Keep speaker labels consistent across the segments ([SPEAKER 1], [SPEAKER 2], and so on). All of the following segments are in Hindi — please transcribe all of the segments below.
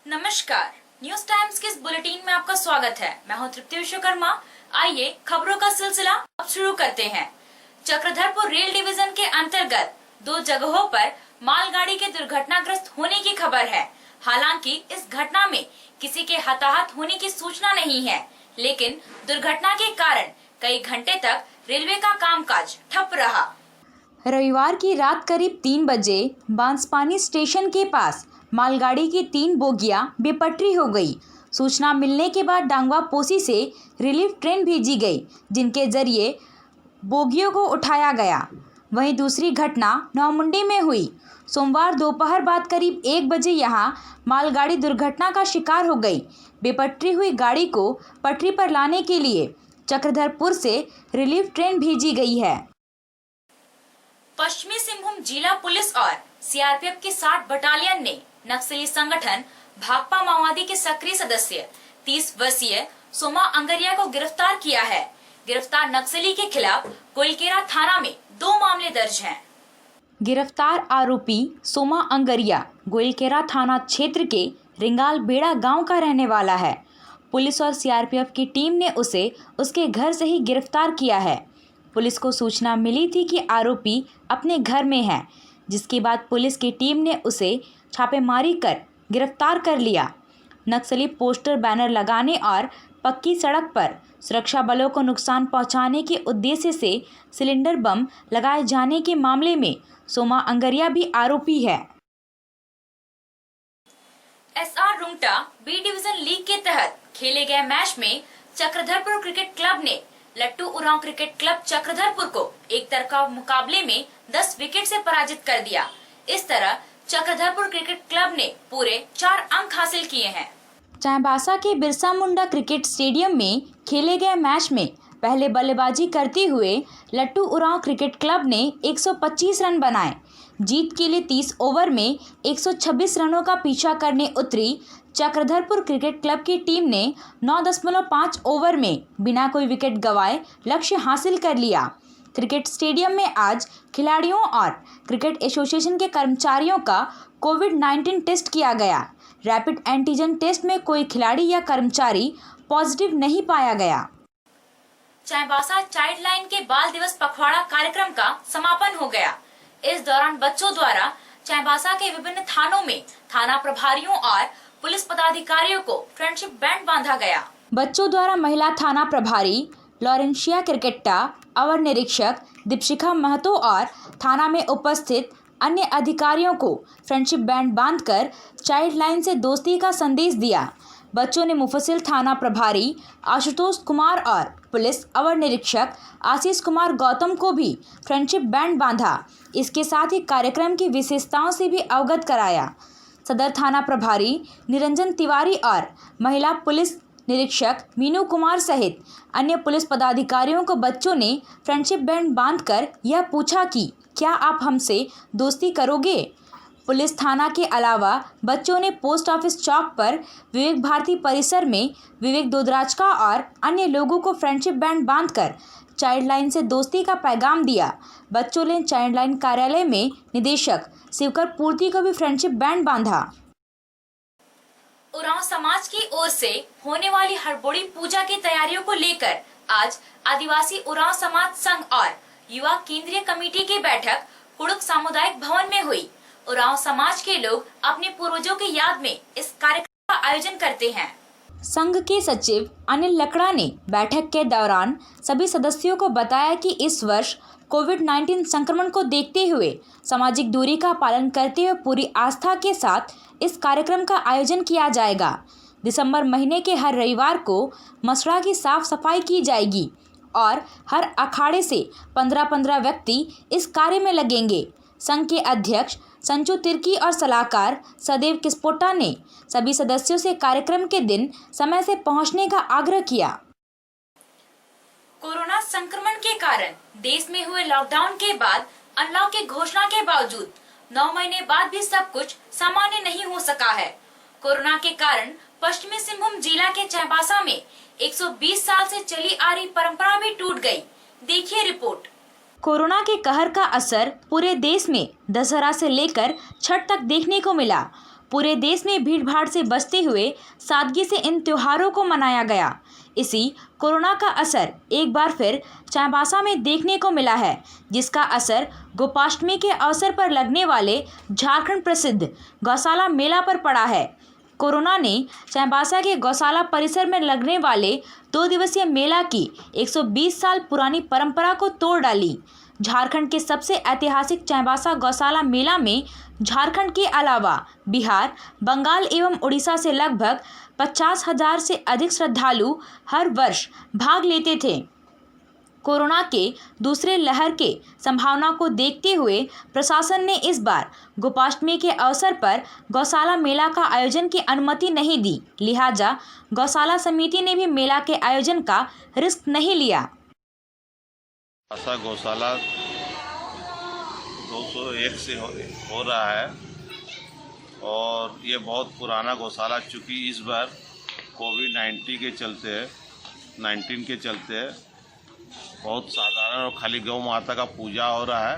[SPEAKER 1] नमस्कार, न्यूज टाइम्स के इस बुलेटिन में आपका स्वागत है। मैं हूं तृप्ति विश्वकर्मा। आइए खबरों का सिलसिला अब शुरू करते हैं। चक्रधरपुर रेल डिवीजन के अंतर्गत 2 जगहों पर मालगाड़ी के दुर्घटनाग्रस्त होने की खबर है। हालांकि इस घटना में किसी के हताहत होने की सूचना नहीं है, लेकिन दुर्घटना के कारण कई घंटे तक रेलवे का कामकाज ठप रहा।
[SPEAKER 2] रविवार की रात करीब 3 बजे बांसपानी स्टेशन के पास मालगाड़ी की 3 बोगियां बेपटरी हो गई। सूचना मिलने के बाद डांगवा पोसी से रिलीफ ट्रेन भेजी गई, जिनके जरिए बोगियों को उठाया गया। वहीं दूसरी घटना नौमुंडी में हुई। सोमवार दोपहर बाद करीब 1 बजे यहां मालगाड़ी दुर्घटना का शिकार हो गई। बेपटरी हुई गाड़ी को पटरी पर लाने के लिए चक्रधरपुर से रिलीफ ट्रेन भेजी गई है।
[SPEAKER 1] पश्चिमी सिंहभूम जिला पुलिस और सीआरपीएफ की 60 बटालियन ने नक्सली संगठन भाकपा माओवादी के सक्रिय सदस्य 30 वर्षीय सोमा अंगरिया को गिरफ्तार किया है। गिरफ्तार नक्सली के खिलाफ गोलकेरा थाना में 2 मामले दर्ज हैं।
[SPEAKER 2] गिरफ्तार आरोपी सोमा अंगरिया गोलकेरा थाना क्षेत्र के रिंगाल बेड़ा गांव का रहने वाला है। पुलिस और सीआरपीएफ की टीम ने उसे उसके घर से ही गिरफ्तार किया है। पुलिस को सूचना मिली थी कि आरोपी अपने घर में है, जिसके बाद पुलिस की टीम ने उसे छापेमारी कर गिरफ्तार कर लिया। नक्सली पोस्टर बैनर लगाने और पक्की सड़क पर सुरक्षा बलों को नुकसान पहुंचाने के उद्देश्य से सिलेंडर बम लगाए जाने के मामले में सोमा अंगरिया भी आरोपी है।
[SPEAKER 1] SR Rungta B division league के तहत खेले गए मैच में चक्रधरपुर क्रिकेट क्लब ने लट्टू उरांव क्रिकेट क्लब चक्रधरपुर को एक तरफा मुकाबले में 10 विकेट से पराजित कर दिया। इस तरह चक्रधरपुर क्रिकेट क्लब ने पूरे 4 अंक हासिल किए हैं।
[SPEAKER 2] चाईबासा के बिरसा मुंडा क्रिकेट स्टेडियम में खेले गए मैच में पहले बल्लेबाजी करते हुए लट्टू उरांव क्रिकेट क्लब ने 125 रन बनाए। जीत के लिए 30 ओवर में 126 रनों का पीछा करने उतरी चक्रधरपुर क्रिकेट क्लब की टीम ने 9.5 ओवर में बिना कोई विकेट गंवाए लक्ष्य हासिल कर लिया। क्रिकेट स्टेडियम में आज खिलाड़ियों और क्रिकेट एसोसिएशन के कर्मचारियों का कोविड-19 टेस्ट किया गया। रैपिड एंटीजन टेस्ट में कोई खिलाड़ी या कर्मचारी पॉजिटिव नहीं पाया गया।
[SPEAKER 1] चाईबासा चाइल्ड लाइन के बाल दिवस पखवाड़ा कार्यक्रम का समापन हो गया। इस दौरान बच्चों द्वारा चाईबासा के विभिन्न थानों में थाना प्रभारियों और पुलिस पदाधिकारियों को फ्रेंडशिप बैंड बांधा गया।
[SPEAKER 2] बच्चों द्वारा महिला थाना प्रभारी लॉरेंशिया क्रिकेट्टा, अवर निरीक्षक दीपशिखा महतो और थाना में उपस्थित अन्य अधिकारियों को फ्रेंडशिप बैंड बांधकर चाइल्ड लाइन से दोस्ती का संदेश दिया। बच्चों ने मुफस्सिल थाना प्रभारी आशुतोष कुमार और पुलिस अवर निरीक्षक आशीष कुमार गौतम को भी फ्रेंडशिप बैंड बांधा। इसके साथ ही कार्यक्रम की विशेषताओं से भी अवगत कराया। सदर थाना प्रभारी निरंजन तिवारी और महिला पुलिस निरीक्षक मीनू कुमार सहित अन्य पुलिस पदाधिकारियों को बच्चों ने फ्रेंडशिप बैंड बांधकर यह पूछा कि क्या आप हमसे दोस्ती करोगे। पुलिस थाना के अलावा बच्चों ने पोस्ट ऑफिस चौक पर विवेक भारती परिसर में विवेक दोदराजका और अन्य लोगों को फ्रेंडशिप बैंड बांधकर चाइल्ड लाइन से दोस्ती का पैगाम दिया। बच्चों ने चाइल्ड लाइन कार्यालय में निदेशक शिवकर पूर्ति को भी फ्रेंडशिप बैंड बांधा।
[SPEAKER 1] उरांव समाज की ओर से होने वाली हरबोड़ी पूजा की तैयारियों को लेकर आज आदिवासी उरांव समाज संघ और युवा केंद्रीय कमेटी की बैठक कुड़ुक सामुदायिक भवन में हुई। उरांव समाज के लोग अपने पूर्वजों की याद में इस कार्यक्रम का आयोजन करते हैं।
[SPEAKER 2] संघ के सचिव अनिल लकड़ा ने बैठक के दौरान सभी सदस्यों को बताया कि इस वर्ष कोविड-19 संक्रमण को देखते हुए सामाजिक दूरी का पालन करते हुए पूरी आस्था के साथ इस कार्यक्रम का आयोजन किया जाएगा। दिसंबर महीने के हर रविवार को मसड़ा की साफ सफाई की जाएगी और हर अखाड़े से 15-15 व्यक्ति इस कार्य में लगेंगे। संघ के अध्यक्ष संचू तिर्की और सलाहकार सदैव किस्पोटा ने सभी सदस्यों से कार्यक्रम के दिन समय से पहुंचने का आग्रह किया।
[SPEAKER 1] कोरोना संक्रमण के कारण देश में हुए लॉकडाउन के बाद अनलॉक की घोषणा के बावजूद 9 महीने बाद भी सब कुछ सामान्य नहीं हो सका है। कोरोना के कारण पश्चिमी सिंहभूम जिला के चाईबासा में 120 साल से चली आ रही परंपरा भी टूट गई। देखिए रिपोर्ट।
[SPEAKER 2] कोरोना के कहर का असर पूरे देश में दशहरा से लेकर छठ तक देखने को मिला। पूरे देश में भीड़भाड़ से बचते हुए सादगी से इन त्योहारों को मनाया गया। इसी कोरोना का असर एक बार फिर चाईबासा में देखने को मिला है, जिसका असर गोपाष्टमी के अवसर पर लगने वाले झारखंड प्रसिद्ध गौशाला मेला पर पड़ा है। कोरोना ने चाईबासा के गौशाला परिसर में लगने वाले 2 दिवसीय मेला की 120 साल पुरानी परंपरा को तोड़ डाली। झारखंड के सबसे ऐतिहासिक चाईबासा गौशाला मेला में झारखंड के अलावा बिहार, बंगाल एवं उड़ीसा से लगभग 50,000 से अधिक श्रद्धालु हर वर्ष भाग लेते थे। कोरोना के दूसरे लहर के संभावना को देखते हुए प्रशासन ने इस बार गोपाष्टमी के अवसर पर गौशाला मेला का आयोजन की अनुमति नहीं दी। लिहाजा गौशाला समिति ने भी मेला के आयोजन का रिस्क नहीं लिया।
[SPEAKER 3] ऐसा गौशाला 201 से हो रहा है और ये बहुत पुराना गौशाला, चूँकि इस बार कोविड-19 के चलते बहुत साधारण और खाली गौ माता का पूजा हो रहा है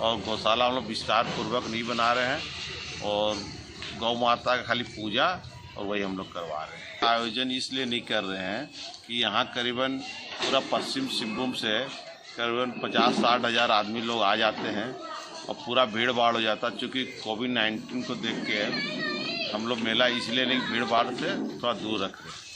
[SPEAKER 3] और गौशाला हम लोग विस्तार पूर्वक नहीं बना रहे हैं और गौ माता का खाली पूजा और वही हम लोग करवा रहे हैं। आयोजन इसलिए नहीं कर रहे हैं कि यहाँ करीबन पूरा पश्चिम सिंहभूम से करीबन 50-60 हज़ार आदमी लोग आ जाते हैं और पूरा भीड़ भाड़ हो जाता है। चूँकि कोविड-19 को देख के हम लोग मेला इसलिए नहीं, भीड़ भाड़ से थोड़ा दूर रख रहे हैं।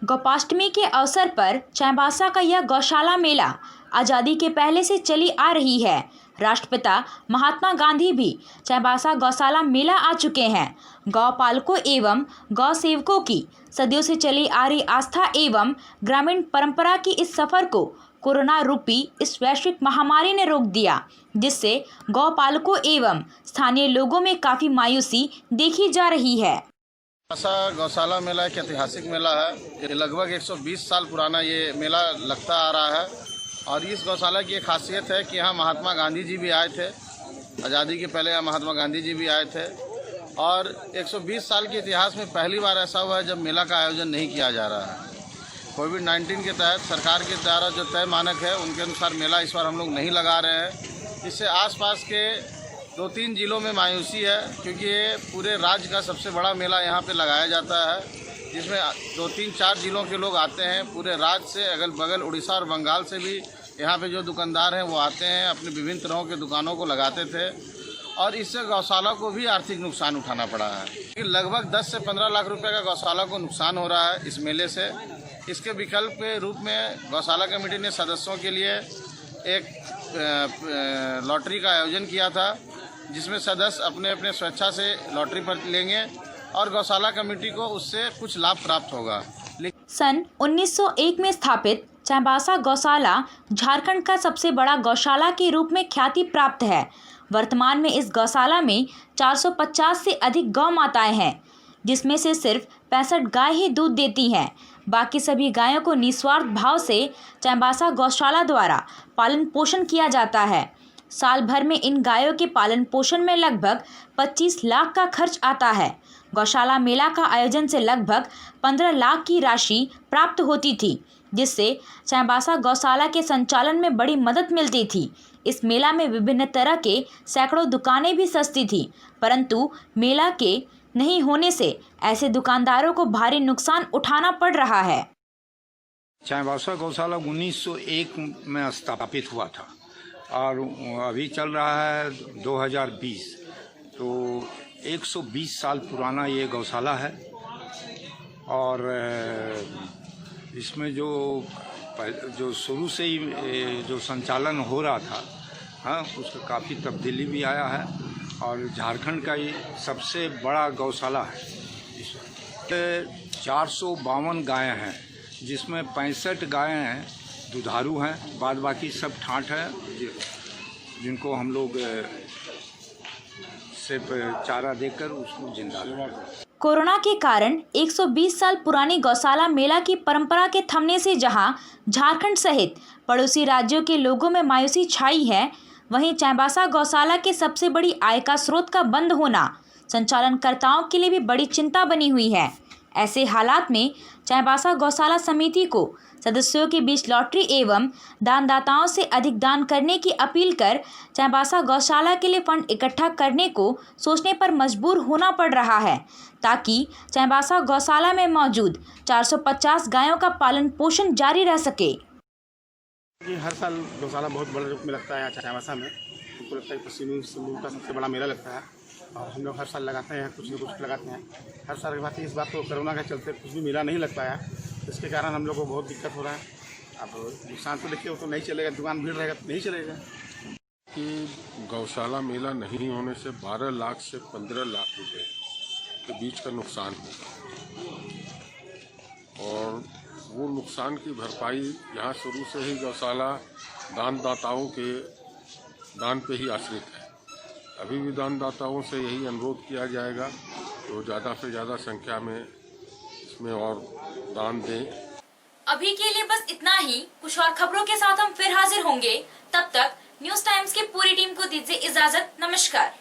[SPEAKER 2] गोपाष्टमी के अवसर पर चाईबासा का यह गौशाला मेला आज़ादी के पहले से चली आ रही है। राष्ट्रपिता महात्मा गांधी भी चाईबासा गौशाला मेला आ चुके हैं। गौपालकों एवं गौ सेवकों की सदियों से चली आ रही आस्था एवं ग्रामीण परंपरा की इस सफर को कोरोना रूपी इस वैश्विक महामारी ने रोक दिया, जिससे गौपालकों एवं स्थानीय लोगों में काफ़ी मायूसी देखी जा रही है।
[SPEAKER 4] ऐसा गौशाला मेला एक ऐतिहासिक मेला है। ये लगभग 120 साल पुराना ये मेला लगता आ रहा है और इस गौशाला की एक खासियत है कि यहाँ महात्मा गांधी जी भी आए थे। आज़ादी के पहले यहाँ महात्मा गांधी जी भी आए थे और 120 साल के इतिहास में पहली बार ऐसा हुआ है जब मेला का आयोजन नहीं किया जा रहा है। कोविड-19 के तहत सरकार के द्वारा जो तय मानक है उनके अनुसार मेला इस बार हम लोग नहीं लगा रहे हैं। इससे आसपास के 2-3 जिलों में मायूसी है, क्योंकि ये पूरे राज्य का सबसे बड़ा मेला यहाँ पे लगाया जाता है, जिसमें 2-3-4 जिलों के लोग आते हैं। पूरे राज्य से अगल बगल उड़ीसा और बंगाल से भी यहाँ पे जो दुकानदार हैं वो आते हैं, अपने विभिन्न तरह के दुकानों को लगाते थे और इससे गौशाला को भी आर्थिक नुकसान उठाना पड़ा है। लगभग 10 से 15 लाख रुपये का गौशाला को नुकसान हो रहा है इस मेले से। इसके विकल्प के रूप में गौशाला कमेटी ने सदस्यों के लिए एक लॉटरी का आयोजन किया था, जिसमें सदस्य अपने अपने स्वेच्छा से लॉटरी पर लेंगे और गौशाला कमेटी को उससे कुछ लाभ प्राप्त होगा।
[SPEAKER 2] सन 1901 में स्थापित चाईबासा गौशाला झारखंड का सबसे बड़ा गौशाला के रूप में ख्याति प्राप्त है। वर्तमान में इस गौशाला में 450 से अधिक गौ माताएं हैं, जिसमें से सिर्फ 65 गाय ही दूध देती हैं। बाकी सभी गायों को निस्वार्थ भाव से चाईबासा गौशाला द्वारा पालन पोषण किया जाता है। साल भर में इन गायों के पालन पोषण में लगभग 25 लाख का खर्च आता है। गौशाला मेला का आयोजन से लगभग 15 लाख की राशि प्राप्त होती थी, जिससे चाईबासा गौशाला के संचालन में बड़ी मदद मिलती थी। इस मेला में विभिन्न तरह के सैकड़ों दुकानें भी सस्ती थी, परंतु मेला के नहीं होने से ऐसे दुकानदारों को भारी नुकसान उठाना पड़ रहा है।
[SPEAKER 5] चाईबासा गौशाला 1901 में स्थापित हुआ था और अभी चल रहा है 2020, तो 120 साल पुराना ये गौशाला है और इसमें जो शुरू से ही जो संचालन हो रहा था, हाँ, उसका काफ़ी तब्दीली भी आया है और झारखंड का ये सबसे बड़ा गौशाला है। 452 गायें हैं, जिसमें 65 गायें दुधारू हैं, बाद बाकी सब ठाठ है, जिनको हम लोग सिर्फ चारा देकर उसको जिंदा रखते।
[SPEAKER 2] कोरोना के कारण 120 साल पुरानी गौशाला मेला की परंपरा के थमने से जहां झारखंड सहित पड़ोसी राज्यों के लोगों में मायूसी छाई है, वहीं चाईबासा गौशाला के सबसे बड़ी आय का स्रोत का बंद होना संचालनकर्ताओं के लिए भी बड़ी चिंता बनी हुई है। ऐसे हालात में चाईबासा गौशाला समिति को सदस्यों के बीच लॉटरी एवं दानदाताओं से अधिक दान करने की अपील कर चाईबासा गौशाला के लिए फंड इकट्ठा करने को सोचने पर मजबूर होना पड़ रहा है, ताकि चाईबासा गौशाला में मौजूद 450 गायों का पालन पोषण जारी रह सके।
[SPEAKER 6] कि हर साल गौशाला बहुत बड़े रूप में लगता है यहाँ चाईबासा में। हमको लगता है पश्चिमी सिंहभूम का सबसे बड़ा मेला लगता है और हम लोग हर साल लगाते हैं, कुछ न कुछ लगाते हैं। हर साल की बात इस बात तो कोरोना के चलते कुछ भी मेला नहीं लग पाया, इसके कारण हम लोग को बहुत दिक्कत हो रहा है। अब नुकसान तो देखिए वो तो नहीं चलेगा, दुकान भीड़ रहेगा तो नहीं चलेगा।
[SPEAKER 7] कि गौशाला मेला नहीं होने से 12 लाख से 15 लाख रुपए के बीच का नुकसान होगा और वो नुकसान की भरपाई यहाँ शुरू से ही गौशाला दानदाताओं के दान पे ही आश्रित है। अभी भी दानदाताओं से यही अनुरोध किया जाएगा तो ज़्यादा से ज़्यादा संख्या में इसमें और दान दें।
[SPEAKER 1] अभी के लिए बस इतना ही। कुछ और खबरों के साथ हम फिर हाजिर होंगे। तब तक न्यूज़ टाइम्स की पूरी टीम को दीजिए इजाजत। नमस्कार।